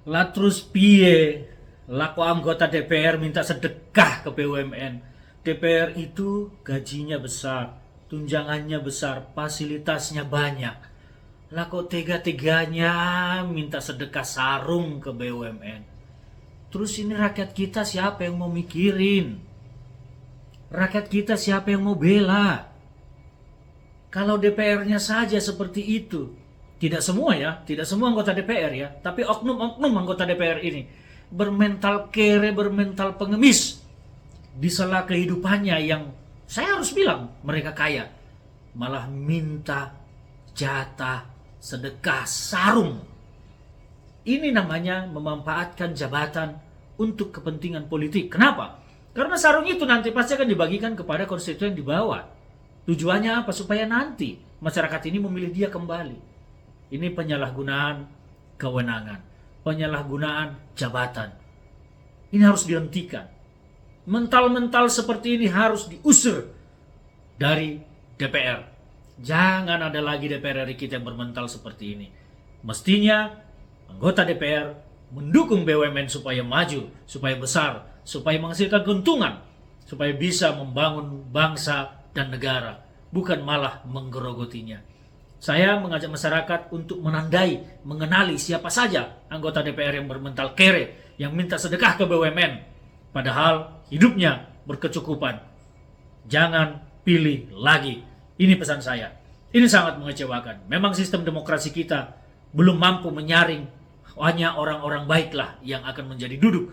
Lah terus piye? Laku anggota DPR minta sedekah ke BUMN. DPR itu gajinya besar, tunjangannya besar, fasilitasnya banyak. Lah kok tega-teganya minta sedekah sarung ke BUMN? Terus ini rakyat kita siapa yang mau mikirin? Rakyat kita siapa yang mau bela? Kalau DPR-nya saja seperti itu, tidak semua ya, tidak semua anggota DPR ya, tapi oknum-oknum anggota DPR ini bermental kere, bermental pengemis di sela kehidupannya yang saya harus bilang mereka kaya, malah minta jatah sedekah sarung. Ini namanya memanfaatkan jabatan untuk kepentingan politik. Kenapa? Karena sarung itu nanti pasti akan dibagikan kepada konstituen di bawah. Tujuannya apa? Supaya nanti masyarakat ini memilih dia kembali. Ini penyalahgunaan kewenangan, penyalahgunaan jabatan. Ini harus dihentikan. Mental-mental seperti ini harus diusir dari DPR. Jangan ada lagi DPR RI kita yang bermental seperti ini. Mestinya anggota DPR mendukung BUMN supaya maju, supaya besar, supaya menghasilkan keuntungan, supaya bisa membangun bangsa dan negara, bukan malah menggerogotinya. Saya mengajak masyarakat untuk menandai, mengenali siapa saja anggota DPR yang bermental kere, yang minta sedekah ke BUMN, padahal hidupnya berkecukupan. Jangan pilih lagi. Ini pesan saya. Ini sangat mengecewakan. Memang sistem demokrasi kita belum mampu menyaring hanya orang-orang baiklah yang akan menjadi duduk,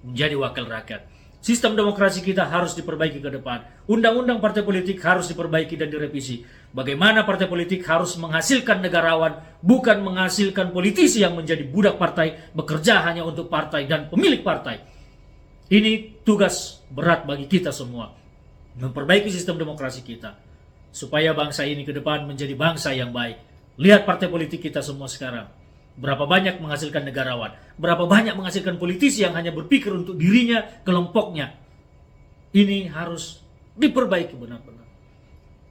menjadi wakil rakyat. Sistem demokrasi kita harus diperbaiki ke depan. Undang-undang partai politik harus diperbaiki dan direvisi. Bagaimana partai politik harus menghasilkan negarawan, bukan menghasilkan politisi yang menjadi budak partai, bekerja hanya untuk partai dan pemilik partai. Ini tugas berat bagi kita semua. Memperbaiki sistem demokrasi kita, supaya bangsa ini ke depan menjadi bangsa yang baik. Lihat partai politik kita semua sekarang. Berapa banyak menghasilkan negarawan, berapa banyak menghasilkan politisi yang hanya berpikir untuk dirinya, kelompoknya. Ini harus diperbaiki benar-benar.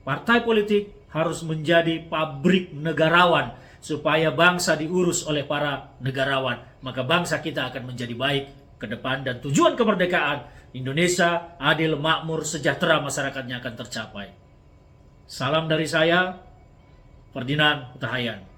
Partai politik harus menjadi pabrik negarawan, supaya bangsa diurus oleh para negarawan. Maka bangsa kita akan menjadi baik ke depan, dan tujuan kemerdekaan Indonesia adil, makmur, sejahtera, masyarakatnya akan tercapai. Salam dari saya, Ferdinand Hutahayan.